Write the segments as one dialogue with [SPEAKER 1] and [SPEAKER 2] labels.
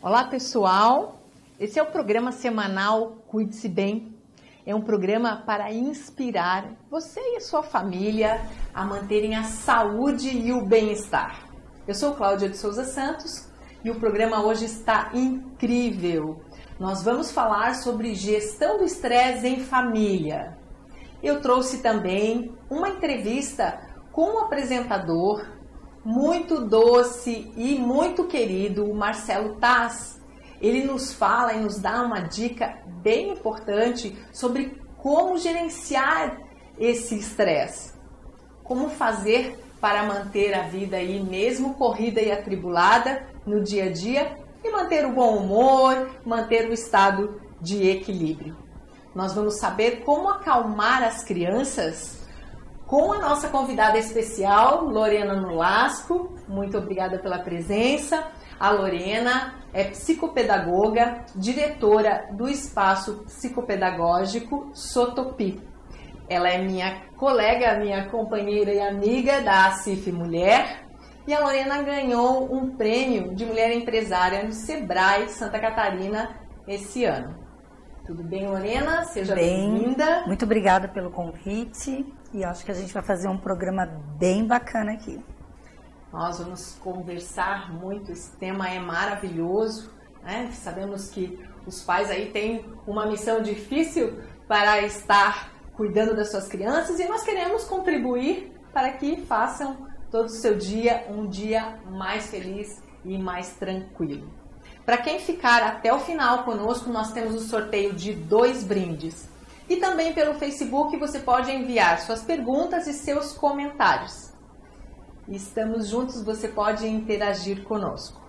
[SPEAKER 1] Olá pessoal, esse é o programa semanal Cuide-se Bem. É um programa para inspirar você e a sua família a manterem a saúde e o bem-estar. Eu sou Cláudia de Souza Santos e o programa hoje está incrível. Nós vamos falar sobre gestão do estresse em família. Eu trouxe também uma entrevista com um apresentador muito doce e muito querido, o Marcelo Taz. Ele nos fala e nos dá uma dica bem importante sobre como gerenciar esse estresse. Como fazer para manter a vida aí, mesmo corrida e atribulada no dia a dia, e manter o bom humor, manter o estado de equilíbrio. Nós vamos saber como acalmar as crianças com a nossa convidada especial, Lorena Nolasco. Muito obrigada pela presença. A Lorena é psicopedagoga, diretora do Espaço Psicopedagógico Sotopi. Ela é minha colega, minha companheira e amiga da ACIF Mulher. E a Lorena ganhou um prêmio de mulher empresária no Sebrae Santa Catarina esse ano. Tudo bem, Lorena? Seja bem-vinda.
[SPEAKER 2] Muito obrigada pelo convite e acho que a gente vai fazer um programa bem bacana aqui.
[SPEAKER 1] Nós vamos conversar muito, esse tema é maravilhoso, né? Sabemos que os pais aí têm uma missão difícil para estar cuidando das suas crianças e nós queremos contribuir para que façam todo o seu dia um dia mais feliz e mais tranquilo. Para quem ficar até o final conosco, nós temos o sorteio de 2 brindes. E também pelo Facebook você pode enviar suas perguntas e seus comentários. Estamos juntos, você pode interagir conosco.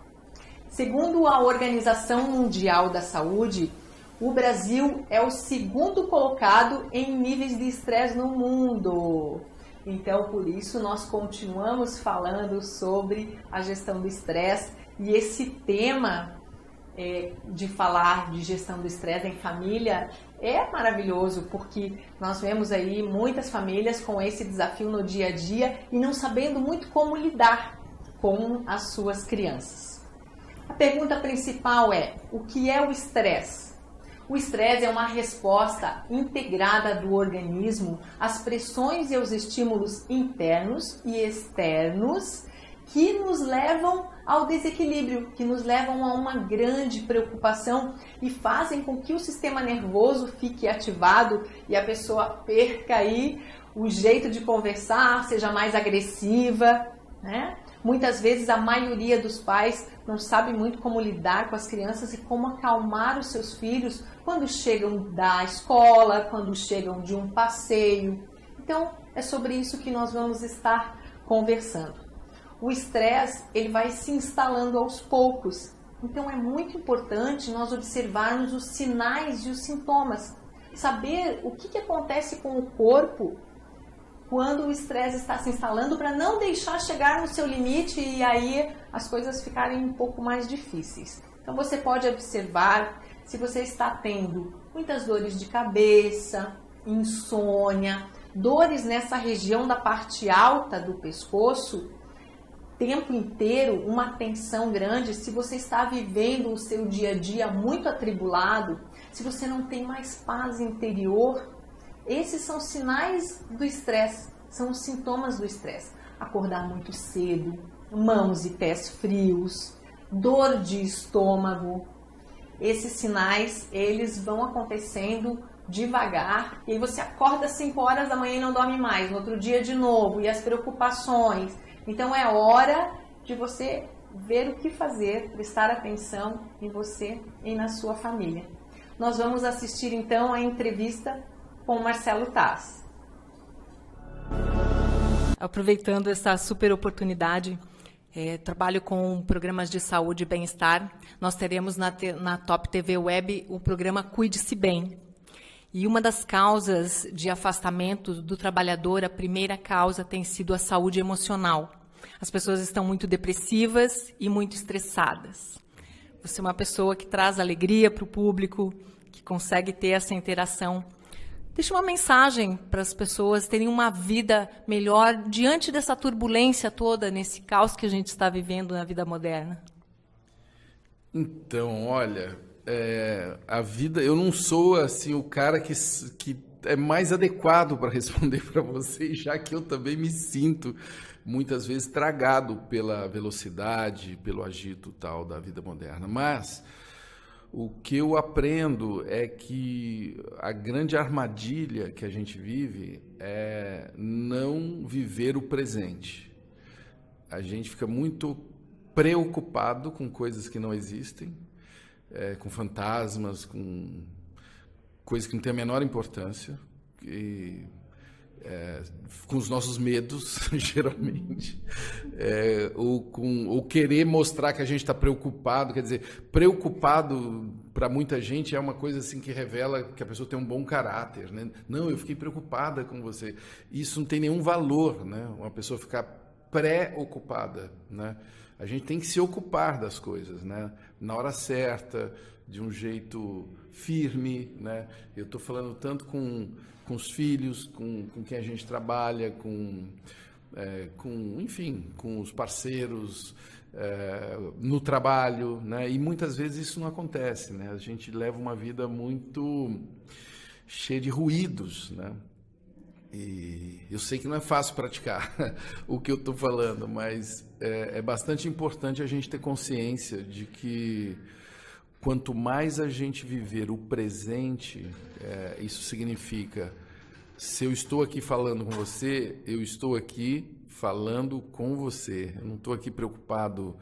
[SPEAKER 1] Segundo a Organização Mundial da Saúde, o Brasil é o 2º colocado em níveis de estresse no mundo. Então, por isso, nós continuamos falando sobre a gestão do estresse. E esse tema de falar de gestão do estresse em família é maravilhoso, porque nós vemos aí muitas famílias com esse desafio no dia a dia e não sabendo muito como lidar com as suas crianças. A pergunta principal é: o que é o estresse? O estresse é uma resposta integrada do organismo às pressões e aos estímulos internos e externos que nos levam ao desequilíbrio, que nos levam a uma grande preocupação e fazem com que o sistema nervoso fique ativado e a pessoa perca aí o jeito de conversar, seja mais agressiva, né? Muitas vezes a maioria dos pais não sabe muito como lidar com as crianças e como acalmar os seus filhos quando chegam da escola, quando chegam de um passeio. Então, é sobre isso que nós vamos estar conversando. O estresse, ele vai se instalando aos poucos. Então, é muito importante nós observarmos os sinais e os sintomas. Saber o que acontece com o corpo quando o estresse está se instalando para não deixar chegar no seu limite e aí as coisas ficarem um pouco mais difíceis. Então, você pode observar se você está tendo muitas dores de cabeça, insônia, dores nessa região da parte alta do pescoço, tempo inteiro, uma tensão grande, se você está vivendo o seu dia a dia muito atribulado, se você não tem mais paz interior, esses são sinais do estresse, são os sintomas do estresse. Acordar muito cedo, mãos e pés frios, dor de estômago. Esses sinais, eles vão acontecendo devagar e aí você acorda às 5 horas da manhã e não dorme mais, no outro dia de novo, e as preocupações. Então é hora de você ver o que fazer, prestar atenção em você e na sua família. Nós vamos assistir então a entrevista com o Marcelo Taz.
[SPEAKER 3] Aproveitando essa super oportunidade, trabalho com programas de saúde e bem-estar. Nós teremos na Top TV Web o programa Cuide-se Bem. E uma das causas de afastamento do trabalhador, a primeira causa tem sido a saúde emocional. As pessoas estão muito depressivas e muito estressadas. Você é uma pessoa que traz alegria para o público, que consegue ter essa interação. Deixa uma mensagem para as pessoas terem uma vida melhor diante dessa turbulência toda, nesse caos que a gente está vivendo na vida moderna.
[SPEAKER 4] Então, olha, a vida, eu não sou assim o cara que é mais adequado para responder para vocês, já que eu também me sinto muitas vezes tragado pela velocidade, pelo agito tal da vida moderna. Mas o que eu aprendo é que a grande armadilha que a gente vive é não viver o presente. A gente fica muito preocupado com coisas que não existem, com fantasmas, com coisas que não têm a menor importância, com os nossos medos, geralmente, ou querer mostrar que a gente está preocupado. Quer dizer, preocupado para muita gente é uma coisa assim que revela que a pessoa tem um bom caráter, né? Não, eu fiquei preocupada com você. Isso não tem nenhum valor, né? Uma pessoa ficar preocupada, né? A gente tem que se ocupar das coisas, né? Na hora certa, de um jeito firme, né? Eu estou falando tanto com os filhos, com quem a gente trabalha, enfim, com os parceiros, no trabalho, né? E muitas vezes isso não acontece, né? A gente leva uma vida muito cheia de ruídos, né? E eu sei que não é fácil praticar o que eu estou falando, mas é bastante importante a gente ter consciência de que quanto mais a gente viver o presente, isso significa, se eu estou aqui falando com você, eu estou aqui falando com você. Eu não estou aqui preocupado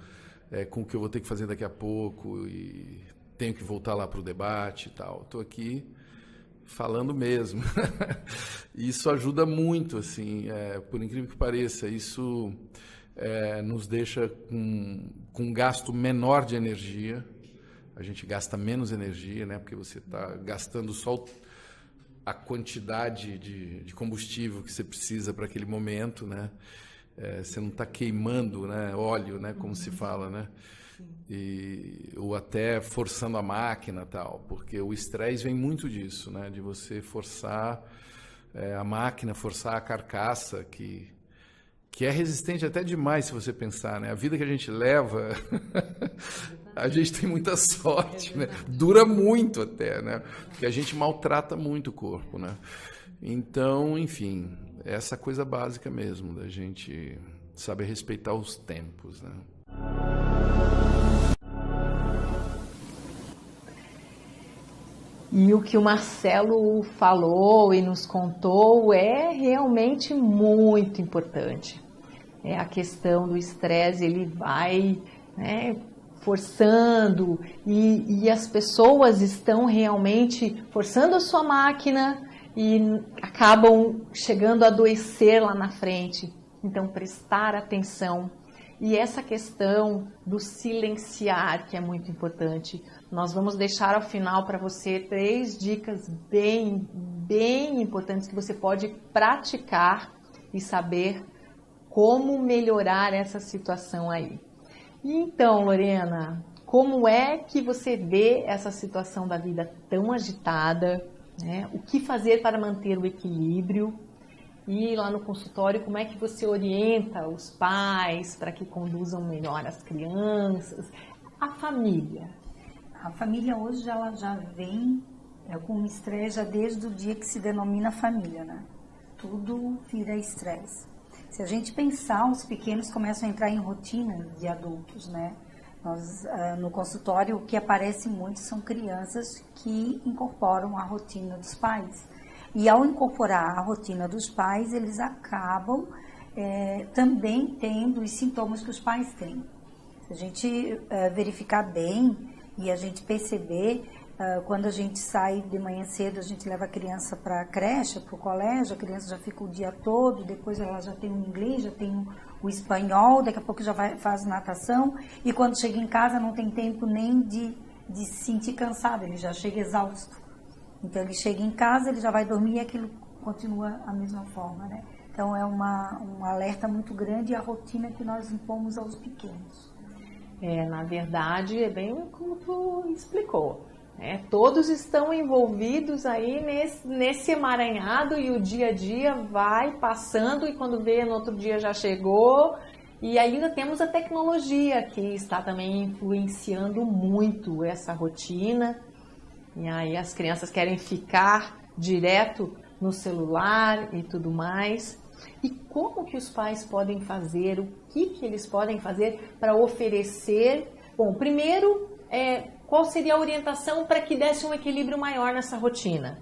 [SPEAKER 4] com o que eu vou ter que fazer daqui a pouco e tenho que voltar lá para o debate e tal. Estou aqui falando mesmo. Isso ajuda muito, assim, por incrível que pareça. Isso nos deixa com um gasto menor de energia. A gente gasta menos energia, né? Porque você está gastando só a quantidade de combustível que você precisa para aquele momento, né? Você não está queimando, né, óleo, né, como se fala, né? Ou até forçando a máquina, tal, porque o estresse vem muito disso, né? De você forçar a máquina, forçar a carcaça, que é resistente até demais, se você pensar, né? A vida que a gente leva, a gente tem muita sorte, né? Dura muito até, né? Porque a gente maltrata muito o corpo, né? Então, enfim, essa coisa básica mesmo, da gente saber respeitar os tempos, né?
[SPEAKER 1] E o que o Marcelo falou e nos contou é realmente muito importante. A questão do estresse, ele vai, né, forçando e as pessoas estão realmente forçando a sua máquina e acabam chegando a adoecer lá na frente. Então, prestar atenção. E essa questão do silenciar, que é muito importante. Nós vamos deixar ao final para você 3 dicas bem importantes que você pode praticar e saber como melhorar essa situação aí. E então, Lorena, como é que você vê essa situação da vida tão agitada, né? O que fazer para manter o equilíbrio? E lá no consultório, como é que você orienta os pais para que conduzam melhor as crianças, a família?
[SPEAKER 2] A família hoje ela já vem com estresse já desde o dia que se denomina família, né? Tudo vira estresse. Se a gente pensar, os pequenos começam a entrar em rotina de adultos, né? Nós, no consultório, o que aparece muito são crianças que incorporam a rotina dos pais. E ao incorporar a rotina dos pais, eles acabam também tendo os sintomas que os pais têm. Se a gente verificar bem e a gente perceber, quando a gente sai de manhã cedo, a gente leva a criança para a creche, para o colégio, a criança já fica o dia todo, depois ela já tem o inglês, já tem o espanhol, daqui a pouco já faz natação, e quando chega em casa não tem tempo nem de se sentir cansado, ele já chega exausto. Então ele chega em casa, ele já vai dormir e aquilo continua a mesma forma, né? Então é um alerta muito grande a rotina que nós impomos aos pequenos.
[SPEAKER 1] Na verdade, é bem como tu explicou. Todos estão envolvidos aí nesse emaranhado e o dia a dia vai passando e quando vê no outro dia já chegou E ainda temos a tecnologia, que está também influenciando muito essa rotina. E aí as crianças querem ficar direto no celular e tudo mais. E como que os pais podem fazer, o que eles podem fazer para oferecer? Bom, primeiro, qual seria a orientação para que desse um equilíbrio maior nessa rotina?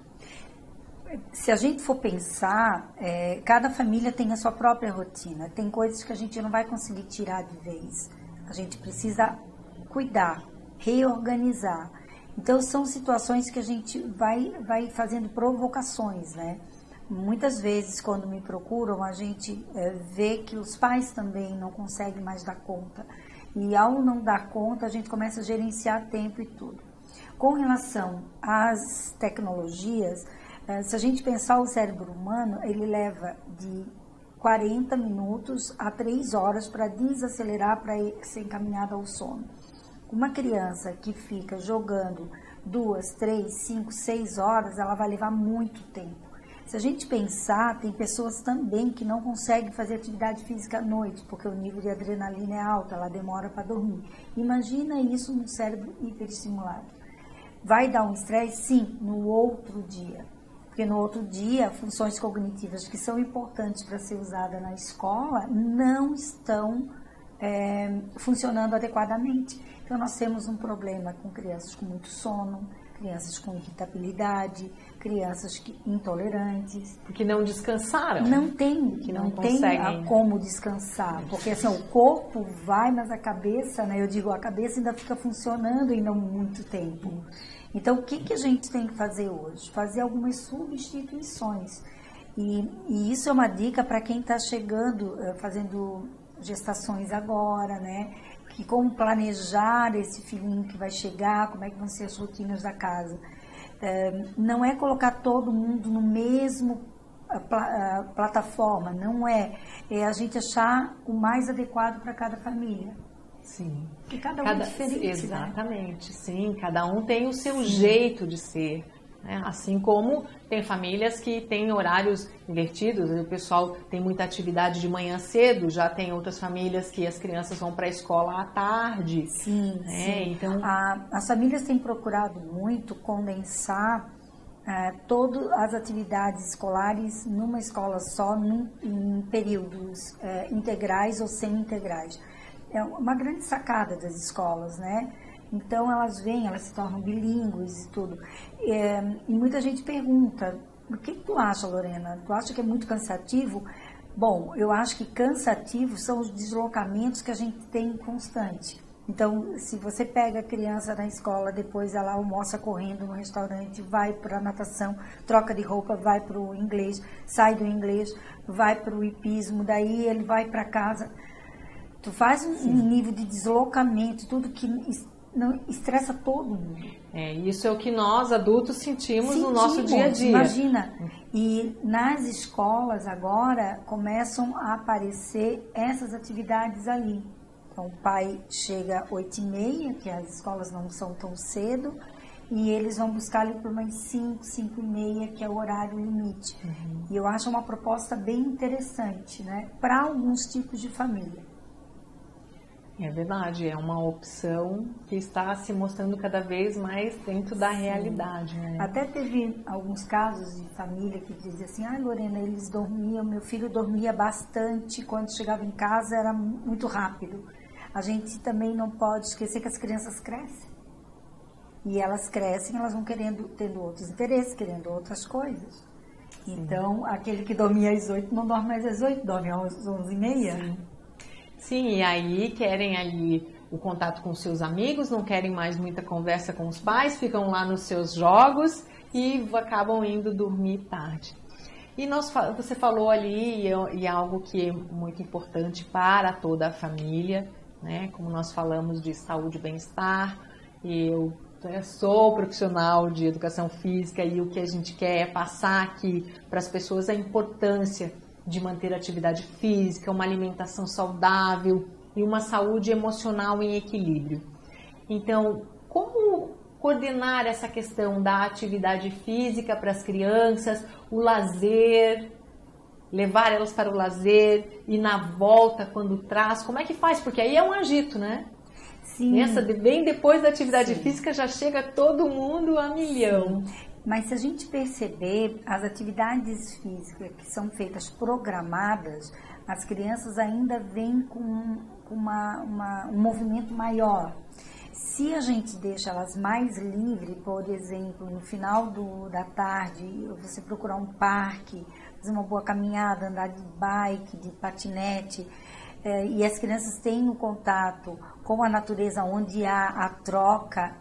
[SPEAKER 2] Se a gente for pensar, cada família tem a sua própria rotina. Tem coisas que a gente não vai conseguir tirar de vez. A gente precisa cuidar, reorganizar. Então, são situações que a gente vai fazendo provocações, né? Muitas vezes, quando me procuram, a gente vê que os pais também não conseguem mais dar conta. E ao não dar conta, a gente começa a gerenciar tempo e tudo. Com relação às tecnologias, se a gente pensar o cérebro humano, ele leva de 40 minutos a 3 horas para desacelerar, para ser encaminhado ao sono. Uma criança que fica jogando 2, 3, 5, 6 horas, ela vai levar muito tempo. Se a gente pensar, tem pessoas também que não conseguem fazer atividade física à noite, porque o nível de adrenalina é alto, ela demora para dormir. Imagina isso no cérebro hiperestimulado. Vai dar um estresse? Sim, no outro dia. Porque no outro dia, funções cognitivas que são importantes para ser usada na escola não estão funcionando adequadamente. Então, nós temos um problema com crianças com muito sono, crianças com irritabilidade, crianças intolerantes.
[SPEAKER 1] Porque não descansaram.
[SPEAKER 2] Não tem,
[SPEAKER 1] que
[SPEAKER 2] não tem como descansar. Porque assim, o corpo vai, mas a cabeça, né? Eu digo, a cabeça ainda fica funcionando e não muito tempo. Então, o que a gente tem que fazer hoje? Fazer algumas substituições. E isso é uma dica para quem está chegando, fazendo gestações agora, né? Que como planejar esse filhinho que vai chegar, como é que vão ser as rotinas da casa. Não é colocar todo mundo no mesmo plataforma, não é. É a gente achar o mais adequado para cada família.
[SPEAKER 1] Sim.
[SPEAKER 2] Porque cada um é diferente.
[SPEAKER 1] Exatamente, né? Sim. Cada um tem o seu jeito de ser. Né? Assim como tem famílias que têm horários invertidos, o pessoal tem muita atividade de manhã cedo, já tem outras famílias que as crianças vão para a escola à tarde.
[SPEAKER 2] Sim,
[SPEAKER 1] né?
[SPEAKER 2] sim.
[SPEAKER 1] Então,
[SPEAKER 2] as famílias têm procurado muito condensar todas as atividades escolares numa escola só, em períodos integrais ou semi-integrais. É uma grande sacada das escolas, né? Então, elas se tornam bilíngues e tudo. E muita gente pergunta, o que tu acha, Lorena? Tu acha que é muito cansativo? Bom, eu acho que cansativo são os deslocamentos que a gente tem constante. Então, se você pega a criança na escola, depois ela almoça correndo no restaurante, vai para a natação, troca de roupa, vai para o inglês, sai do inglês, vai para o hipismo, daí ele vai para casa. Tu faz um nível de deslocamento, tudo que não estressa todo mundo.
[SPEAKER 1] Isso é o que nós adultos sentimos no nosso dia a dia.
[SPEAKER 2] Imagina. E nas escolas agora começam a aparecer essas atividades ali. Então o pai chega às 8h30, que as escolas não são tão cedo, e eles vão buscar ali por umas 5, 5h30, que é o horário limite. E eu acho uma proposta bem interessante, né? Para alguns tipos de família.
[SPEAKER 1] É verdade, é uma opção que está se mostrando cada vez mais dentro da realidade. Né?
[SPEAKER 2] Até teve alguns casos de família que dizia assim, Lorena, eles dormiam, meu filho dormia bastante, quando chegava em casa era muito rápido. A gente também não pode esquecer que as crianças crescem. E elas crescem, elas vão tendo outros interesses, querendo outras coisas. Então, aquele que dormia às 8 não dorme mais às 8, dorme às 11h30.
[SPEAKER 1] Sim, e aí querem ali o contato com seus amigos, não querem mais muita conversa com os pais, ficam lá nos seus jogos e acabam indo dormir tarde. E você falou ali, e é algo que é muito importante para toda a família, né? Como nós falamos de saúde e bem-estar, eu sou profissional de educação física e o que a gente quer é passar aqui para as pessoas a importância de manter atividade física, uma alimentação saudável e uma saúde emocional em equilíbrio. Então, como coordenar essa questão da atividade física para as crianças, o lazer? levar elas para o lazer e na volta, quando traz, como é que faz? Porque aí é um agito, né?
[SPEAKER 2] Sim.
[SPEAKER 1] Bem depois da atividade física já chega todo mundo a milhão.
[SPEAKER 2] Sim. Mas se a gente perceber, as atividades físicas que são feitas programadas, as crianças ainda vêm com um movimento maior. Se a gente deixa elas mais livres, por exemplo, no final da tarde, você procurar um parque, fazer uma boa caminhada, andar de bike, de patinete, e as crianças têm um contato com a natureza onde há a troca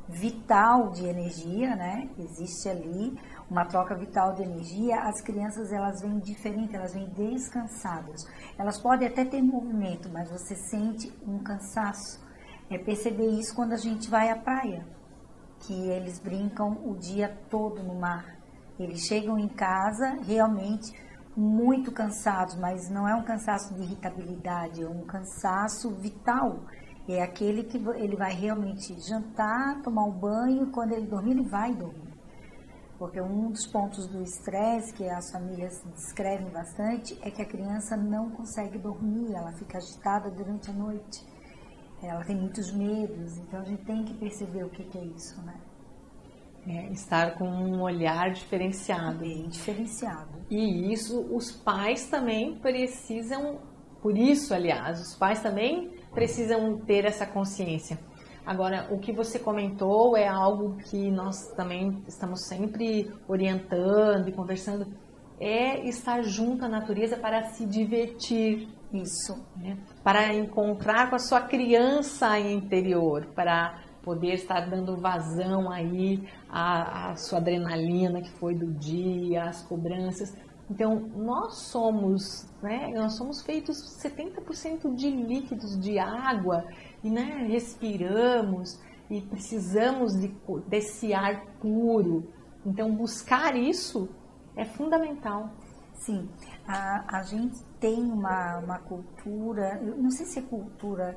[SPEAKER 2] vital de energia, né? Existe ali uma troca vital de energia. As crianças, elas vêm diferentes, elas vêm descansadas. Elas podem até ter movimento, mas você sente um cansaço. É perceber isso quando a gente vai à praia, que eles brincam o dia todo no mar. Eles chegam em casa realmente muito cansados, mas não é um cansaço de irritabilidade, é um cansaço vital. É aquele que ele vai realmente jantar, tomar um banho, e quando ele dormir, ele vai dormir. Porque um dos pontos do estresse que as famílias descrevem bastante é que a criança não consegue dormir, ela fica agitada durante a noite. Ela tem muitos medos, então a gente tem que perceber o que é isso, né?
[SPEAKER 1] Estar com um olhar diferenciado.
[SPEAKER 2] Bem diferenciado.
[SPEAKER 1] E isso, os pais também precisam, por isso, aliás, os pais também precisam ter essa consciência. Agora, o que você comentou é algo que nós também estamos sempre orientando e conversando, é estar junto à natureza para se divertir.
[SPEAKER 2] Isso.
[SPEAKER 1] Né? Para encontrar com a sua criança interior, para poder estar dando vazão aí à sua adrenalina que foi do dia, às cobranças. Então, nós somos feitos 70% de líquidos, de água, e respiramos e precisamos desse ar puro. Então, buscar isso é fundamental.
[SPEAKER 2] Sim, a gente tem uma cultura, eu não sei se é cultura,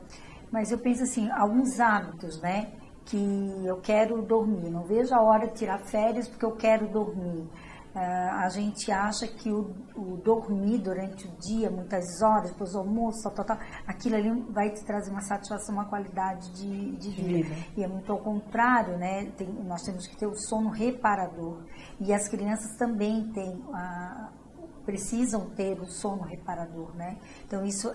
[SPEAKER 2] mas eu penso assim, alguns hábitos, né? Que eu quero dormir, não vejo a hora de tirar férias porque eu quero dormir. A gente acha que o dormir durante o dia, muitas horas, depois do almoço, aquilo ali vai te trazer uma satisfação, uma qualidade de vida. E é muito ao contrário, né? Nós temos que ter o sono reparador. E as crianças também precisam ter o sono reparador, né? Então isso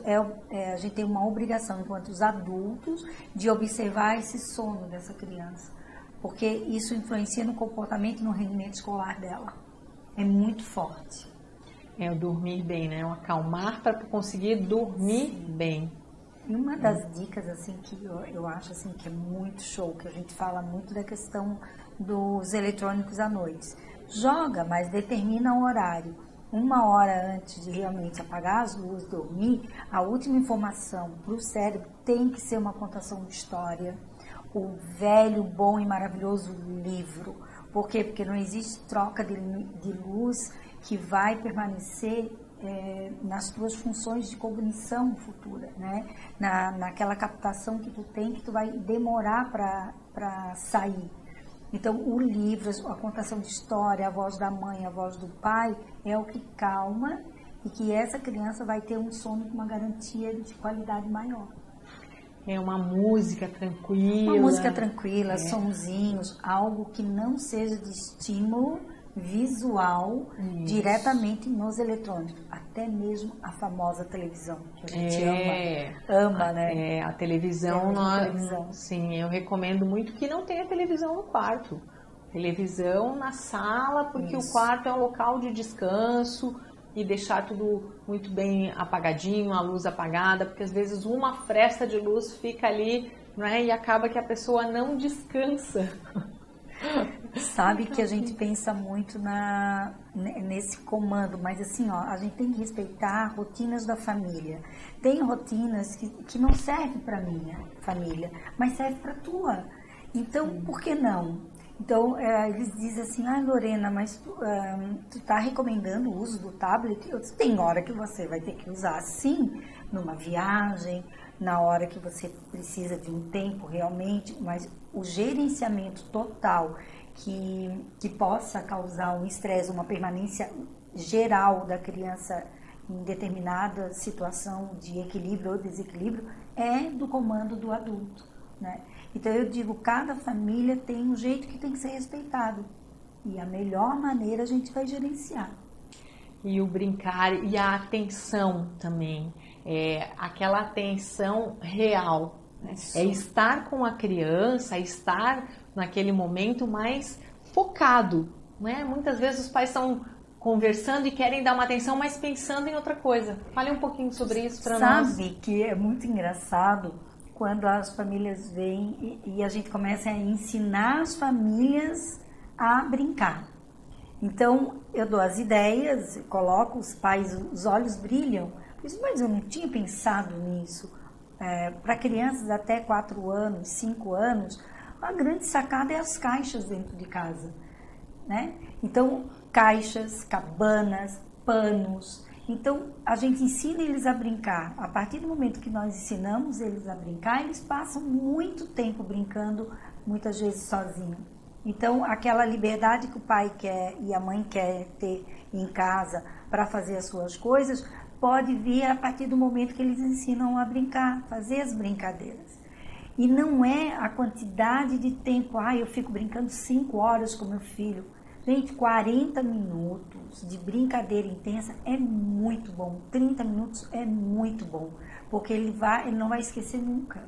[SPEAKER 2] a gente tem uma obrigação enquanto os adultos de observar esse sono dessa criança, porque isso influencia no comportamento e no rendimento escolar dela. É muito forte.
[SPEAKER 1] É o dormir bem, né? O acalmar para conseguir dormir bem.
[SPEAKER 2] E uma das dicas assim que eu acho assim que é muito show, que a gente fala muito da questão dos eletrônicos à noite. Joga, mas determina o horário. 1 hora antes de realmente apagar as luzes, dormir, a última informação para o cérebro tem que ser uma contação de história, o velho, bom e maravilhoso livro. Por quê? Porque não existe troca de luz que vai permanecer nas tuas funções de cognição futura, né? Naquela captação que tu tem, que tu vai demorar para sair. Então, o livro, a contação de história, a voz da mãe, a voz do pai, é o que calma e que essa criança vai ter um sono com uma garantia de qualidade maior.
[SPEAKER 1] É uma música tranquila.
[SPEAKER 2] Uma música tranquila, sonzinhos, algo que não seja de estímulo visual diretamente nos eletrônicos. Até mesmo a famosa televisão, que a gente ama, né?
[SPEAKER 1] A televisão, sim, eu recomendo muito que não tenha televisão no quarto. Televisão na sala, porque o quarto é um local de descanso, e deixar tudo muito bem apagadinho, a luz apagada, porque às vezes uma fresta de luz fica ali, né, e acaba que a pessoa não descansa.
[SPEAKER 2] Sabe que a gente pensa muito nesse comando, mas assim, a gente tem que respeitar rotinas da família. Tem rotinas que não servem para minha família, mas servem para tua. Então, por que não? Então, eles dizem assim, Lorena, mas tu tá recomendando o uso do tablet? Tem hora que você vai ter que usar, sim, numa viagem, na hora que você precisa de um tempo realmente, mas o gerenciamento total que possa causar um estresse, uma permanência geral da criança em determinada situação de equilíbrio ou desequilíbrio é do comando do adulto, né? Então eu digo, cada família tem um jeito que tem que ser respeitado e a melhor maneira a gente vai gerenciar.
[SPEAKER 3] E o brincar e a atenção também, aquela atenção real, né? É estar com a criança, estar naquele momento mais focado, né? Muitas vezes os pais estão conversando e querem dar uma atenção, mas pensando em outra coisa. Fale um pouquinho sobre isso para nós.
[SPEAKER 2] Sabe que é muito engraçado quando as famílias vêm e a gente começa a ensinar as famílias a brincar. Então, eu dou as ideias, coloco os pais, os olhos brilham. Mas eu não tinha pensado nisso. Para crianças até 4 anos, 5 anos, a grande sacada é as caixas dentro de casa, né? Então, caixas, cabanas, panos. Então, a gente ensina eles a brincar. A partir do momento que nós ensinamos eles a brincar, eles passam muito tempo brincando, muitas vezes sozinhos. Então, aquela liberdade que o pai quer e a mãe quer ter em casa para fazer as suas coisas, pode vir a partir do momento que eles ensinam a brincar, fazer as brincadeiras. E não é a quantidade de tempo, eu fico brincando 5 horas com meu filho. Gente, 40 minutos de brincadeira intensa é muito bom. 30 minutos é muito bom, porque ele não vai esquecer nunca.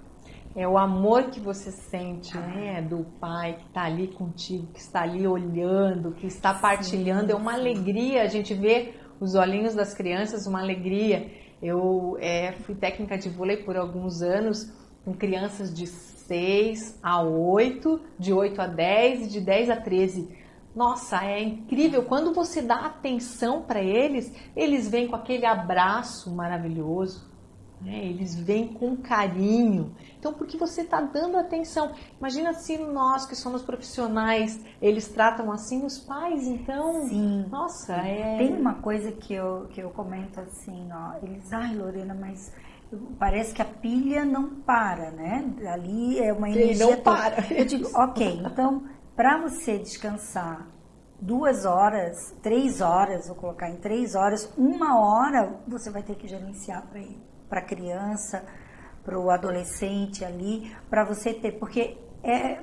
[SPEAKER 3] É o amor que você sente, né, do pai que está ali contigo, que está ali olhando, que está partilhando. Sim. É uma alegria a gente ver os olhinhos das crianças, uma alegria. Eu fui técnica de vôlei por alguns anos com crianças de 6 a 8, de 8 a 10 e de 10 a 13. Nossa, é incrível. Quando você dá atenção para eles, eles vêm com aquele abraço maravilhoso, né? Eles vêm com carinho. Então, porque você está dando atenção. Imagina se nós que somos profissionais, eles tratam assim os pais, então...
[SPEAKER 2] Sim.
[SPEAKER 3] Nossa,
[SPEAKER 2] Tem uma coisa que eu comento assim, eles... Lorena, mas... Parece que a pilha não para, né? Ali é uma energia...
[SPEAKER 3] Não para.
[SPEAKER 2] Eu digo, ok, então... Para você descansar 2 horas, 3 horas, vou colocar em 3 horas, 1 hora você vai ter que gerenciar para ele, para a criança, para o adolescente ali, para você ter, porque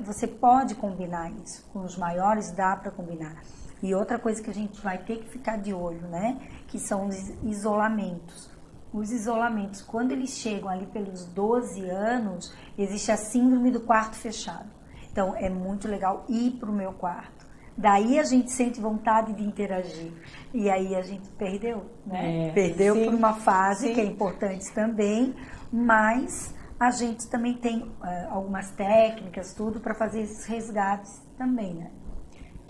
[SPEAKER 2] você pode combinar isso, com os maiores dá para combinar. E outra coisa que a gente vai ter que ficar de olho, né, que são os isolamentos. Os isolamentos, quando eles chegam ali pelos 12 anos, existe a síndrome do quarto fechado. Então, é muito legal ir para o meu quarto. Daí a gente sente vontade de interagir. E aí a gente perdeu, né? Perdeu por uma fase, que é importante também, mas a gente também tem algumas técnicas, tudo, para fazer esses resgates também, né?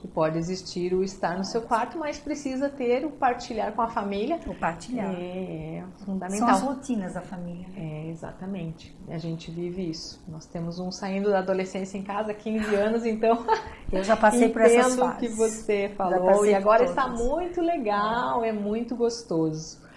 [SPEAKER 3] Que pode existir o estar no seu quarto, mas precisa ter o partilhar com a família.
[SPEAKER 2] O partilhar.
[SPEAKER 3] É fundamental.
[SPEAKER 2] São as rotinas da família.
[SPEAKER 3] Exatamente. A gente vive isso. Nós temos um saindo da adolescência em casa, 15 anos, então...
[SPEAKER 2] Eu já passei por essas fases.
[SPEAKER 3] Entendo o que você falou e agora está muito legal, é muito gostoso.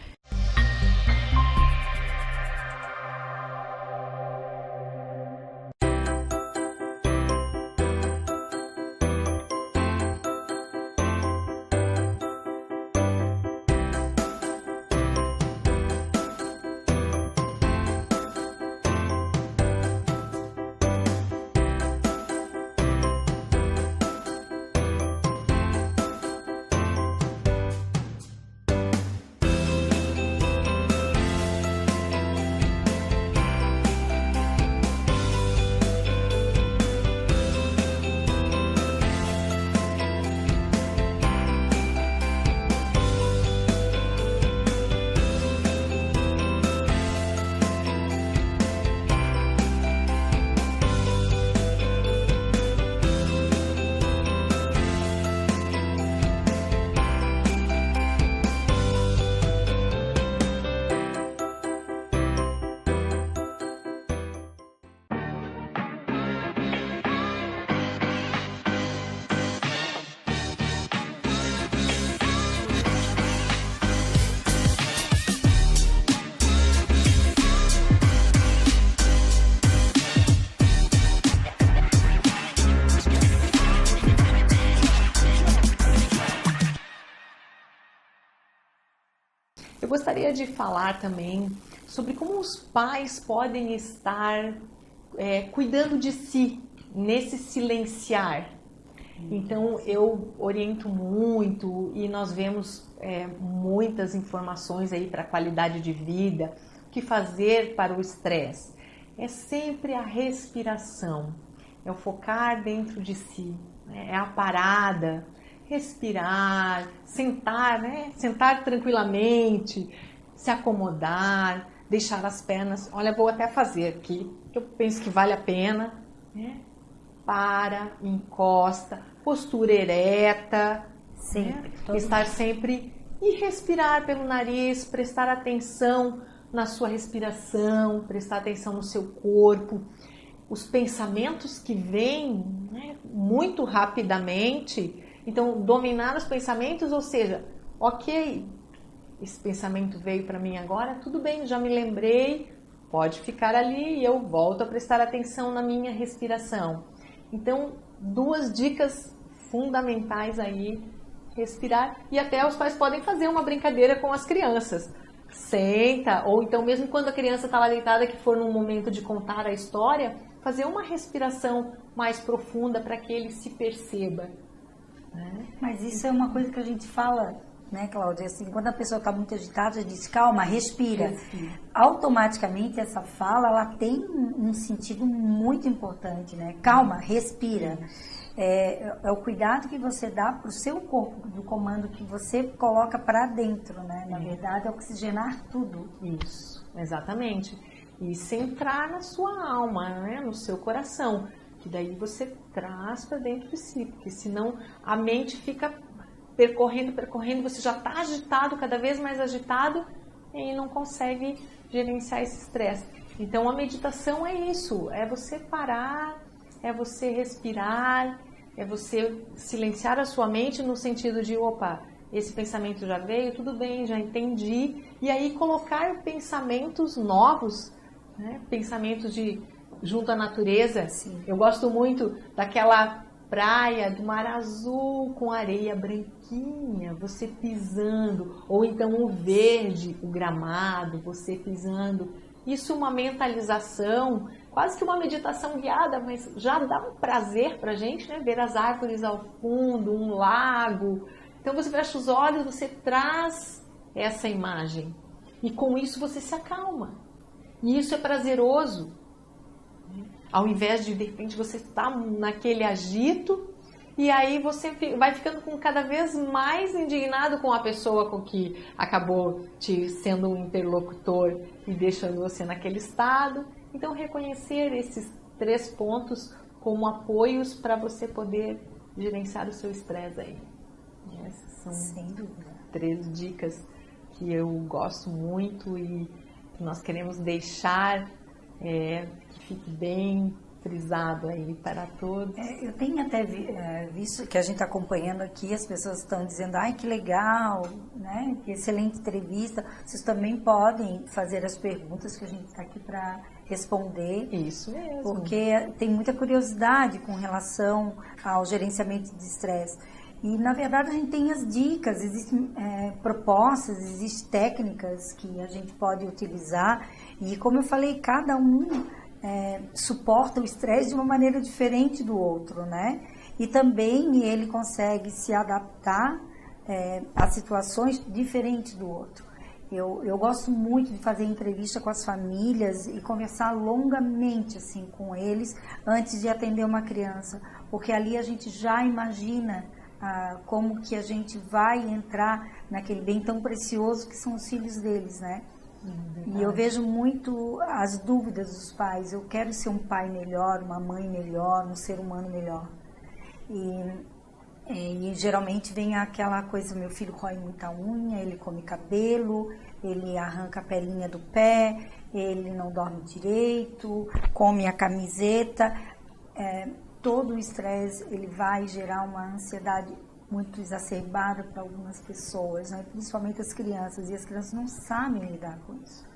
[SPEAKER 1] gostaria de falar também sobre como os pais podem estar cuidando de si nesse silenciar. Então, eu oriento muito e nós vemos muitas informações aí para a qualidade de vida, o que fazer para o estresse. É sempre a respiração, é o focar dentro de si, é a parada, respirar, sentar, sentar tranquilamente, se acomodar, deixar as pernas. Olha, vou até fazer aqui, que eu penso que vale a pena, Para, encosta, postura ereta,
[SPEAKER 2] sempre,
[SPEAKER 1] estar sempre e respirar pelo nariz, prestar atenção na sua respiração, prestar atenção no seu corpo. Os pensamentos que vêm muito rapidamente, então dominar os pensamentos, ou seja, ok, esse pensamento veio para mim agora, tudo bem, já me lembrei, pode ficar ali e eu volto a prestar atenção na minha respiração. Então, 2 dicas fundamentais aí, respirar, e até os pais podem fazer uma brincadeira com as crianças. Senta, ou então mesmo quando a criança está lá deitada, que for num momento de contar a história, fazer uma respiração mais profunda para que ele se perceba.
[SPEAKER 2] Mas isso é uma coisa que a gente fala, né, Cláudia? Assim, quando a pessoa está muito agitada, a gente diz, calma, respira. Automaticamente essa fala, ela tem um sentido muito importante, né? Calma, respira. É o cuidado que você dá para o seu corpo, do comando que você coloca para dentro, né? Na verdade, é oxigenar tudo.
[SPEAKER 1] Isso, exatamente. E centrar na sua alma, no seu coração, que daí você traz para dentro de si, porque senão a mente fica percorrendo, você já está agitado, cada vez mais agitado, e não consegue gerenciar esse estresse. Então a meditação é isso, é você parar, é você respirar, é você silenciar a sua mente no sentido de, opa, esse pensamento já veio, tudo bem, já entendi, e aí colocar pensamentos novos, pensamentos junto à natureza.
[SPEAKER 2] Sim.
[SPEAKER 1] Eu gosto muito daquela praia do mar azul com areia branquinha, você pisando, ou então o verde, o gramado, você pisando. Isso é uma mentalização, quase que uma meditação guiada, mas já dá um prazer pra gente, ver as árvores ao fundo, um lago. Então você fecha os olhos, você traz essa imagem e com isso você se acalma. E isso é prazeroso. Ao invés de repente, você estar naquele agito e aí você vai ficando cada vez mais indignado com a pessoa com que acabou sendo um interlocutor e deixando você naquele estado. Então, reconhecer esses 3 pontos como apoios para você poder gerenciar o seu estresse aí. Essas são
[SPEAKER 2] Sem dúvida
[SPEAKER 1] 3 dicas que eu gosto muito e que nós queremos deixar que fique bem frisado aí para todos.
[SPEAKER 2] Eu tenho até visto que a gente está acompanhando aqui, as pessoas estão dizendo, ai que legal, né? Que excelente entrevista. Vocês também podem fazer as perguntas que a gente está aqui para responder.
[SPEAKER 1] Isso mesmo.
[SPEAKER 2] Porque tem muita curiosidade com relação ao gerenciamento de estresse. E, na verdade, a gente tem as dicas, existem propostas, existem técnicas que a gente pode utilizar. E, como eu falei, cada um suporta o estresse de uma maneira diferente do outro, né? E também ele consegue se adaptar a situações diferentes do outro. Eu gosto muito de fazer entrevista com as famílias e conversar longamente assim, com eles antes de atender uma criança, porque ali a gente já imagina como que a gente vai entrar naquele bem tão precioso que são os filhos deles, né? E eu vejo muito as dúvidas dos pais. Eu quero ser um pai melhor, uma mãe melhor, um ser humano melhor. E geralmente vem aquela coisa, meu filho rói muita unha, ele come cabelo, ele arranca a pelinha do pé, ele não dorme direito, come a camiseta. Todo o estresse ele vai gerar uma ansiedade muito exacerbada para algumas pessoas, né? Principalmente as crianças, e as crianças não sabem lidar com isso.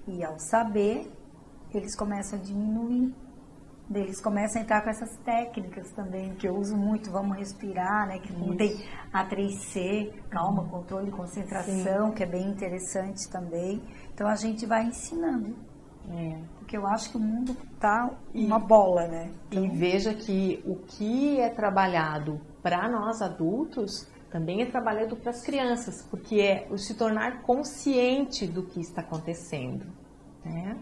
[SPEAKER 2] E ao saber, eles começam a diminuir Eles começam a entrar com essas técnicas também, que eu uso muito, vamos respirar, né? Que tem a 3C, calma, controle, concentração, que é bem interessante também. Então a gente vai ensinando. Porque eu acho que o mundo tá uma bola, né?
[SPEAKER 1] Então, e veja que o que é trabalhado para nós adultos também é trabalhado para as crianças, porque é o se tornar consciente do que está acontecendo, né?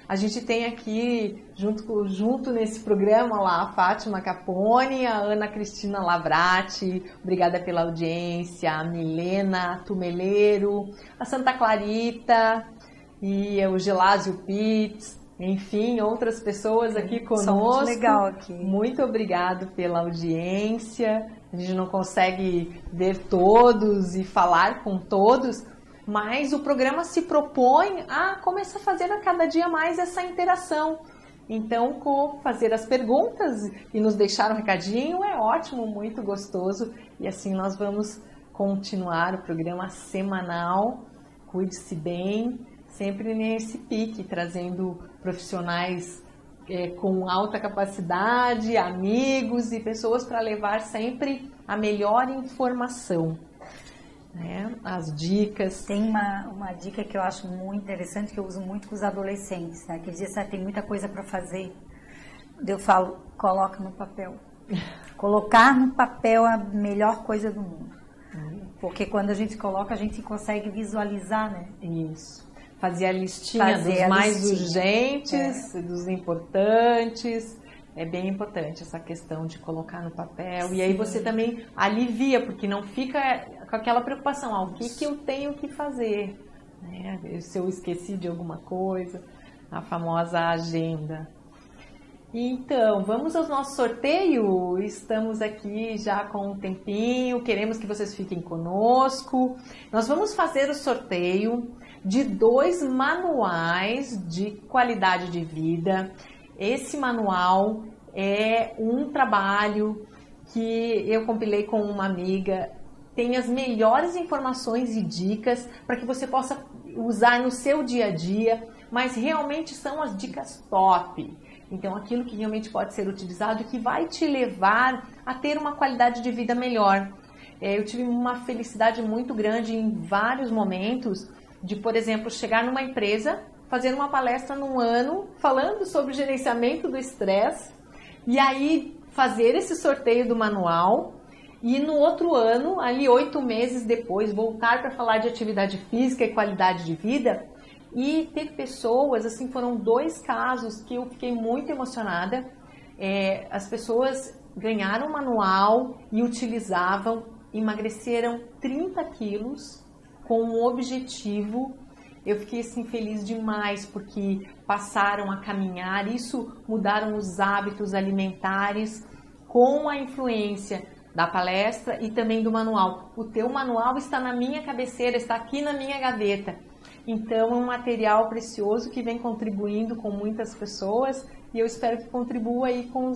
[SPEAKER 1] A gente tem aqui, junto nesse programa lá, a Fátima Capone, a Ana Cristina Lavrati, obrigada pela audiência, a Milena Tumeleiro, a Santa Clarita e o Gelásio Pitts, enfim, outras pessoas aqui conosco.
[SPEAKER 2] Muito legal aqui.
[SPEAKER 1] Muito obrigado pela audiência. A gente não consegue ver todos e falar com todos, mas o programa se propõe a começar a fazer a cada dia mais essa interação. Então, fazer as perguntas e nos deixar um recadinho é ótimo, muito gostoso. E assim nós vamos continuar o programa semanal. Cuide-se bem, sempre nesse pique, trazendo profissionais com alta capacidade, amigos e pessoas para levar sempre a melhor informação. As dicas.
[SPEAKER 2] Tem uma dica que eu acho muito interessante, que eu uso muito com os adolescentes, né? Que eles dizem, tem muita coisa para fazer. Eu falo, coloca no papel. Colocar no papel é a melhor coisa do mundo. Porque quando a gente coloca, a gente consegue visualizar, né?
[SPEAKER 1] Isso. Fazer a listinha dos mais urgentes, dos importantes. É bem importante essa questão de colocar no papel. Sim. E aí você também alivia, porque não fica com aquela preocupação, o que eu tenho que fazer? Se eu esqueci de alguma coisa, a famosa agenda. Então, vamos ao nosso sorteio. Estamos aqui já com um tempinho, queremos que vocês fiquem conosco. Nós vamos fazer o sorteio de 2 manuais de qualidade de vida. Esse manual é um trabalho que eu compilei com uma amiga, tem as melhores informações e dicas para que você possa usar no seu dia a dia, mas realmente são as dicas top. Então, aquilo que realmente pode ser utilizado e que vai te levar a ter uma qualidade de vida melhor. Eu tive uma felicidade muito grande em vários momentos de, por exemplo, chegar numa empresa, fazer uma palestra num ano falando sobre gerenciamento do estresse e aí fazer esse sorteio do manual e no outro ano, aí 8 meses depois, voltar para falar de atividade física e qualidade de vida e ter pessoas, assim, foram 2 casos que eu fiquei muito emocionada. As pessoas ganharam o manual e utilizavam, emagreceram 30 quilos com um objetivo. Eu fiquei assim feliz demais porque passaram a caminhar, isso mudaram os hábitos alimentares com a influência da palestra e também do manual. O teu manual está na minha cabeceira, está aqui na minha gaveta. Então é um material precioso que vem contribuindo com muitas pessoas e eu espero que contribua aí com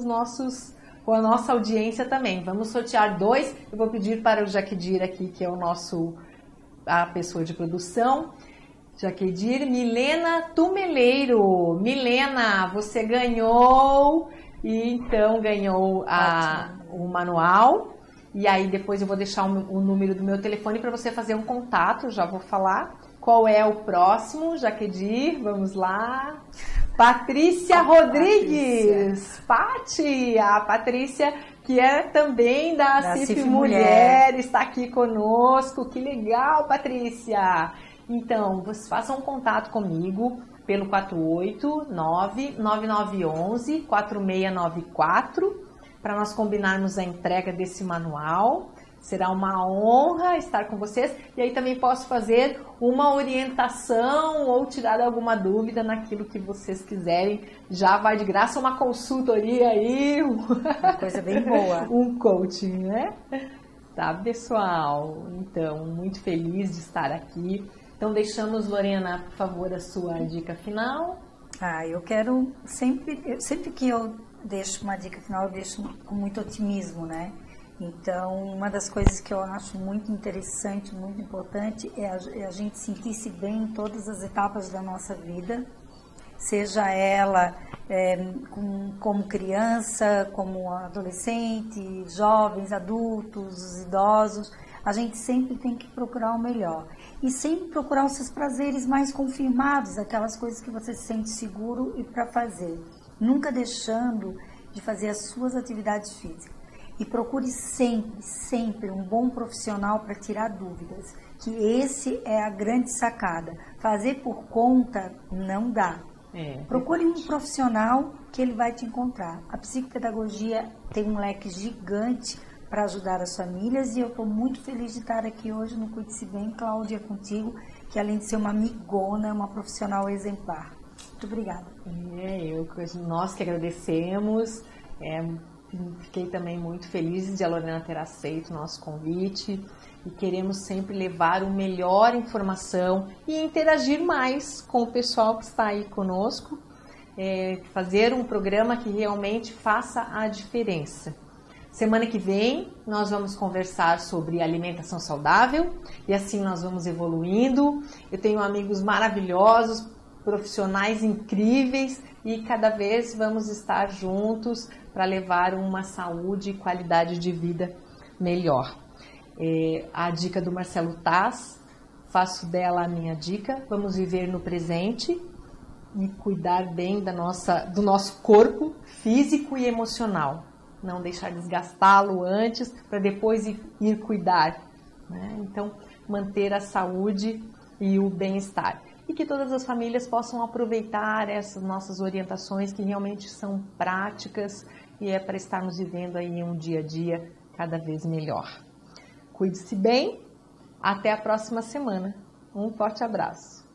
[SPEAKER 1] a nossa audiência também. Vamos sortear 2. Eu vou pedir para o Jaquedir aqui, que é a pessoa de produção. Jaquedir, Milena Tumeleiro. Milena, você ganhou e então ganhou o manual. E aí depois eu vou deixar o número do meu telefone para você fazer um contato, já vou falar. Qual é o próximo, Jaquedir? Vamos lá. Patrícia Rodrigues. Pati, a Patrícia, que é também da CIF Mulher, está aqui conosco. Que legal, Patrícia. Então, vocês façam um contato comigo pelo 489-9911-4694 para nós combinarmos a entrega desse manual. Será uma honra estar com vocês e aí também posso fazer uma orientação ou tirar alguma dúvida naquilo que vocês quiserem. Já vai de graça uma consultoria aí.
[SPEAKER 2] Uma coisa bem boa.
[SPEAKER 1] Um coaching, né? Tá, pessoal? Então, muito feliz de estar aqui. Então, deixamos, Lorena, por favor, a sua dica final.
[SPEAKER 2] Eu quero sempre que eu deixo uma dica final, eu deixo com muito otimismo, né? Então, uma das coisas que eu acho muito interessante, muito importante, é a gente sentir-se bem em todas as etapas da nossa vida seja ela como criança, como adolescente, jovens, adultos, idosos. A gente sempre tem que procurar o melhor. E sempre procurar os seus prazeres mais confirmados, aquelas coisas que você se sente seguro e para fazer. Nunca deixando de fazer as suas atividades físicas. E procure sempre, sempre um bom profissional para tirar dúvidas. Que esse é a grande sacada. Fazer por conta não dá. Procure um profissional que ele vai te encontrar. A psicopedagogia tem um leque gigante para ajudar as famílias e eu estou muito feliz de estar aqui hoje no Cuide-se Bem, Cláudia, contigo, que além de ser uma amigona, é uma profissional exemplar. Muito obrigada.
[SPEAKER 1] Nós que agradecemos. Fiquei também muito feliz de a Lorena ter aceito o nosso convite e queremos sempre levar o melhor informação e interagir mais com o pessoal que está aí conosco, fazer um programa que realmente faça a diferença. Semana que vem nós vamos conversar sobre alimentação saudável e assim nós vamos evoluindo. Eu tenho amigos maravilhosos, profissionais incríveis e cada vez vamos estar juntos para levar uma saúde e qualidade de vida melhor. A dica do Marcelo Taz, faço dela a minha dica. Vamos viver no presente e cuidar bem do nosso corpo físico e emocional. Não deixar desgastá-lo antes para depois ir cuidar, né? Então, manter a saúde e o bem-estar. E que todas as famílias possam aproveitar essas nossas orientações que realmente são práticas e é para estarmos vivendo aí um dia a dia cada vez melhor. Cuide-se bem, até a próxima semana. Um forte abraço.